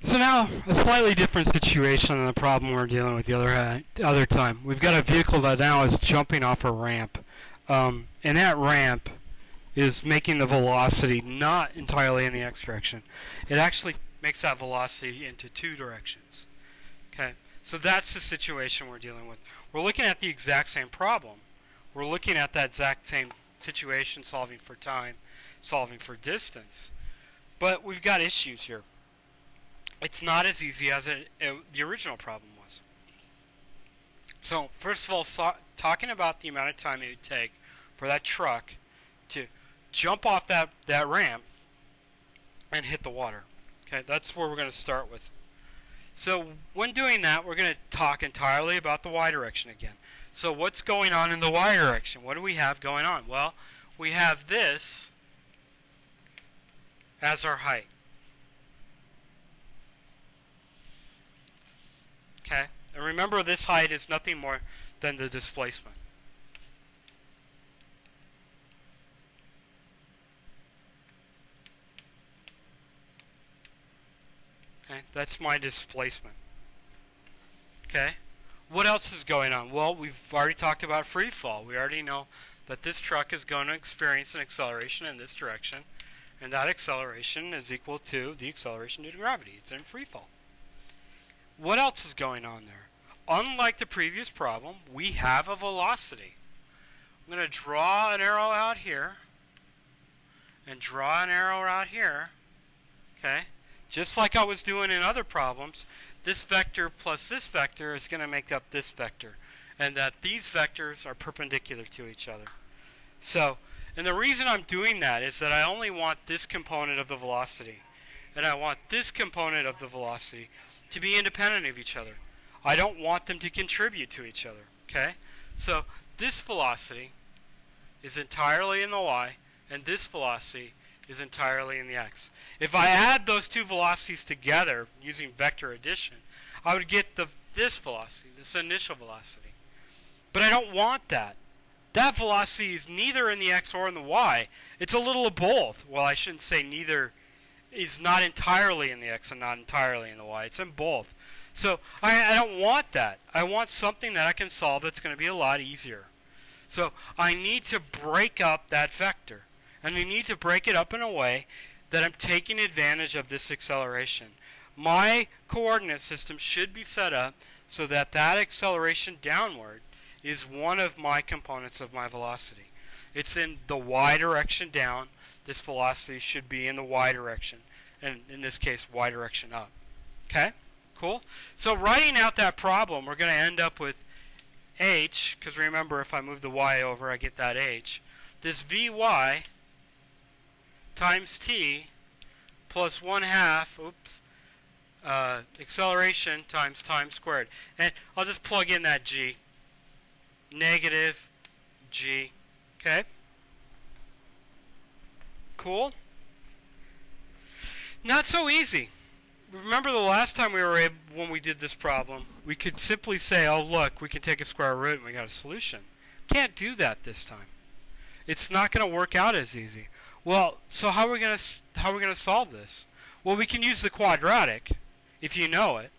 So now, a slightly different situation than the problem we were dealing with the other time. We've got a vehicle that now is jumping off a ramp. And that ramp is making the velocity not entirely in the x direction. It actually makes that velocity into two directions. Okay, so that's the situation we're dealing with. We're looking at the exact same problem. We're looking at that exact same situation, solving for time, solving for distance. But we've got issues here. It's not as easy as the original problem was. So first of all, talking about the amount of time it would take for that truck to jump off that ramp and hit the water. Okay, that's where we're going to start with. So when doing that, we're going to talk entirely about the y direction again. So what's going on in the y direction? What do we have going on? Well, we have this as our height. Okay, and remember this height is nothing more than the displacement. Okay, that's my displacement. Okay, what else is going on? Well, we've already talked about free fall. We already know that this truck is going to experience an acceleration in this direction, and that acceleration is equal to the acceleration due to gravity. It's in free fall. What else is going on there? Unlike the previous problem, we have a velocity. I'm going to draw an arrow out here and draw an arrow out here. Okay? Just like I was doing in other problems, this vector plus this vector is going to make up this vector, and that these vectors are perpendicular to each other. So, and the reason I'm doing that is that I only want this component of the velocity, and I want this component of the velocity to be independent of each other. I don't want them to contribute to each other. Okay? So this velocity is entirely in the y, and this velocity is entirely in the x. If I add those two velocities together using vector addition, I would get this velocity, this initial velocity. But I don't want that. That velocity is neither in the x or in the y. It's a little of both. Well, I shouldn't say neither is not entirely in the x and not entirely in the y. It's in both. So I don't want that. I want something that I can solve that's going to be a lot easier. So I need to break up that vector. And I need to break it up in a way that I'm taking advantage of this acceleration. My coordinate system should be set up so that that acceleration downward is one of my components of my velocity. It's in the y direction down. This velocity should be in the y direction, and in this case, y direction up. Okay? Cool? So writing out that problem, we're going to end up with h, because remember, if I move the y over, I get that h. This vy times t plus 1/2, acceleration times time squared. And I'll just plug in that g. Negative g. Okay? Cool? Not so easy. Remember the last time when we did this problem, we could simply say, oh look, we can take a square root and we got a solution. Can't do that this time. It's not going to work out as easy. Well, so how are we going to solve this? Well, we can use the quadratic, if you know it.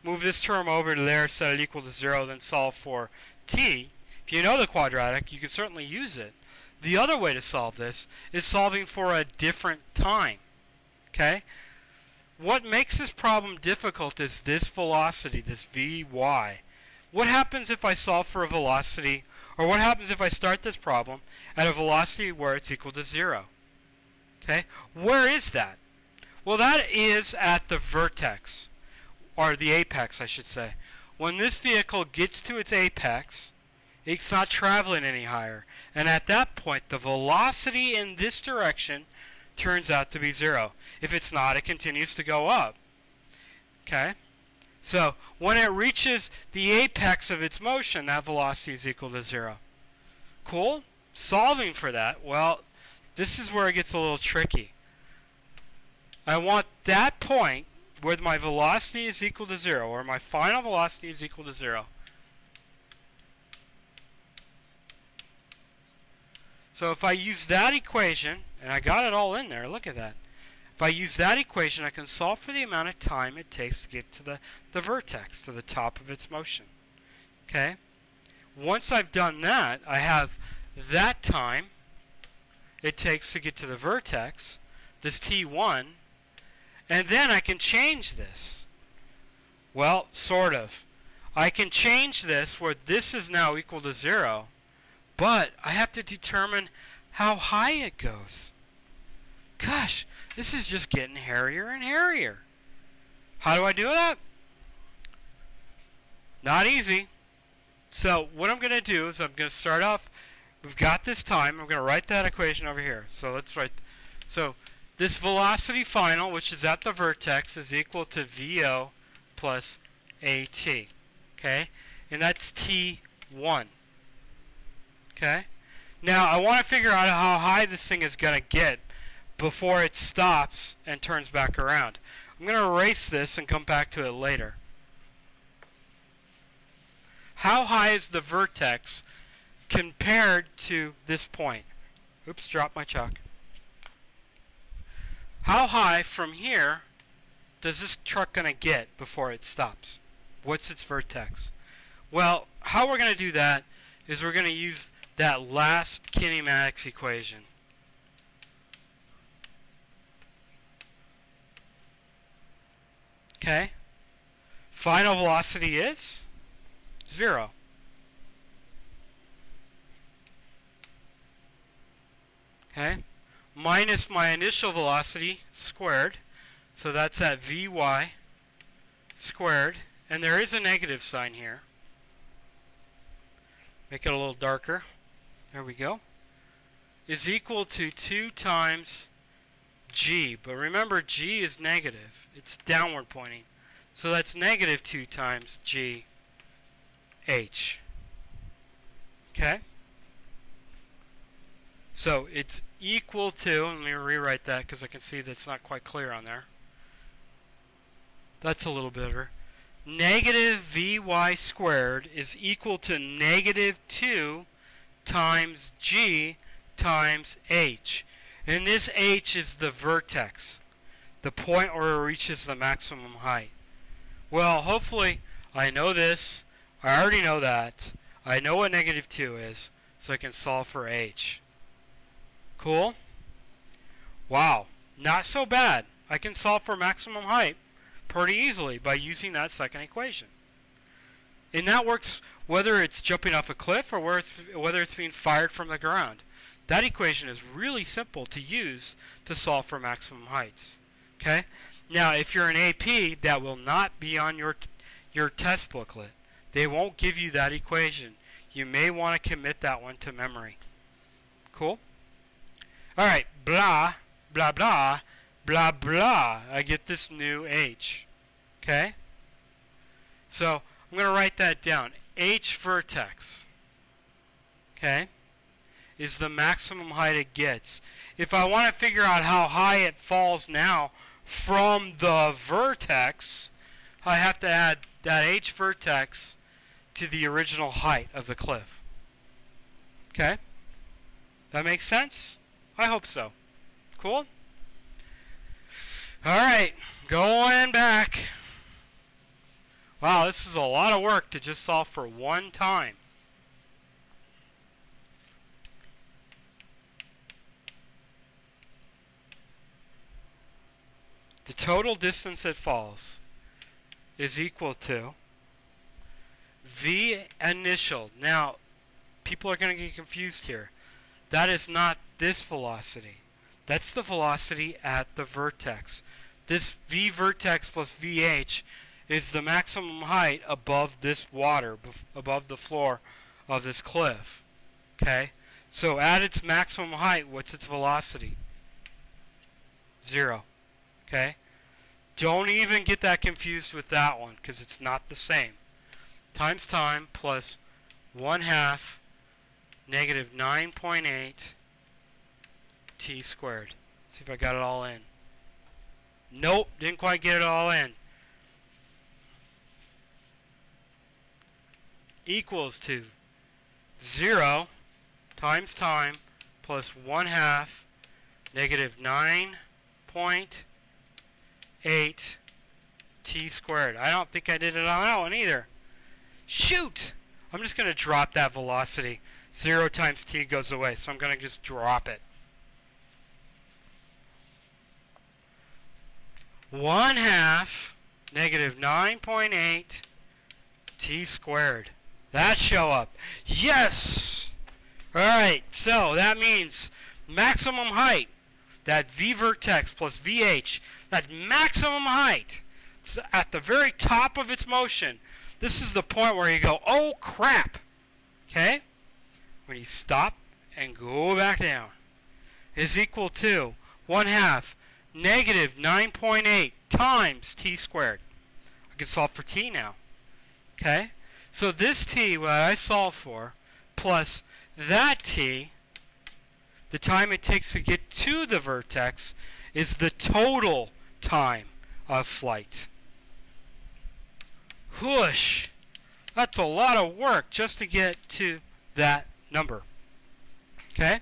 Move this term over to there, set it equal to 0, then solve for t. If you know the quadratic, you can certainly use it. The other way to solve this is solving for a different time. Okay? What makes this problem difficult is this velocity, this vy. What happens if I solve for a velocity, or what happens if I start this problem at a velocity where it's equal to 0? Okay? Where is that? Well, that is at the vertex, or the apex, I should say. When this vehicle gets to its apex, it's not traveling any higher. And at that point, the velocity in this direction turns out to be 0. If it's not, it continues to go up. Okay? So, when it reaches the apex of its motion, that velocity is equal to 0. Cool? Solving for that, well, this is where it gets a little tricky. I want that point where my velocity is equal to 0, or my final velocity is equal to 0. So if I use that equation, and I got it all in there, look at that. If I use that equation, I can solve for the amount of time it takes to get to the vertex, to the top of its motion. Okay? Once I've done that, I have that time it takes to get to the vertex, this t1, and then I can change this. Well, sort of. I can change this where this is now equal to 0, but I have to determine how high it goes. Gosh, this is just getting hairier and hairier. How do I do that? Not easy. So what I'm going to do is I'm going to start off, we've got this time, I'm going to write that equation over here. So let's write, so this velocity final, which is at the vertex, is equal to VO plus AT. Okay? And that's T1. Okay? Now I want to figure out how high this thing is going to get before it stops and turns back around. I'm going to erase this and come back to it later. How high is the vertex compared to this point? Oops, dropped my chalk. How high from here does this truck going to get before it stops? What's its vertex? Well, how we're going to do that is we're going to use that last kinematics equation. Okay? Final velocity is 0. Okay? Minus my initial velocity squared. So that's at Vy squared. And there is a negative sign here. Make it a little darker. There we go. Is equal to 2 times g. But remember, g is negative. It's downward pointing. So that's negative 2 times g h. Okay? So it's equal to, let me rewrite that because I can see that's not quite clear on there. That's a little better. Negative Vy squared is equal to negative 2 times g times h. And this h is the vertex, the point where it reaches the maximum height. Well, hopefully I know this. I already know that. I know what negative 2 is, so I can solve for h. Cool? Wow, not so bad. I can solve for maximum height pretty easily by using that second equation. And that works whether it's jumping off a cliff or whether it's being fired from the ground. That equation is really simple to use to solve for maximum heights. Okay? Now, if you're an AP, that will not be on your test booklet. They won't give you that equation. You may want to commit that one to memory. Cool? Alright, blah, blah, blah, blah, blah. I get this new h. Okay? So, I'm going to write that down. H vertex, okay, is the maximum height it gets. If I want to figure out how high it falls now from the vertex, I have to add that H vertex to the original height of the cliff. Okay? That makes sense? I hope so. Cool? Alright, going back. Wow, this is a lot of work to just solve for one time. The total distance it falls is equal to V initial. Now, people are going to get confused here. That is not this velocity. That's the velocity at the vertex. This V vertex plus VH is the maximum height above this water, above the floor of this cliff. Okay? So at its maximum height, what's its velocity? 0. Okay? Don't even get that confused with that one, because it's not the same. Times time plus 1/2 negative 9.8 t squared. See if I got it all in. Nope, didn't quite get it all in. Equals to 0 times time plus 1/2 negative 9.8 t squared. I don't think I did it on that one either. Shoot! I'm just going to drop that velocity. 0 times t goes away, so I'm going to just drop it. 1/2 negative 9.8 t squared. That show up. Yes! Alright, so that means maximum height, that v vertex plus vh, that maximum height, it's at the very top of its motion. This is the point where you go, oh crap! Okay? When you stop and go back down, is equal to 1/2 negative 9.8 times t squared. I can solve for t now. Okay? So this t, what I solve for, plus that t, the time it takes to get to the vertex, is the total time of flight. Whoosh! That's a lot of work just to get to that number. Okay?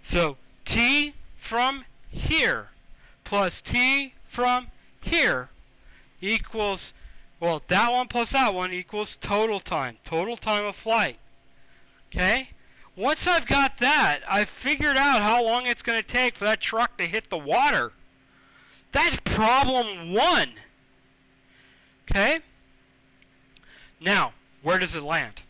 So t from here plus t from here equals, well, that one plus that one equals total time of flight. Okay? Once I've got that, I've figured out how long it's going to take for that truck to hit the water. That's problem 1. Okay? Now, where does it land?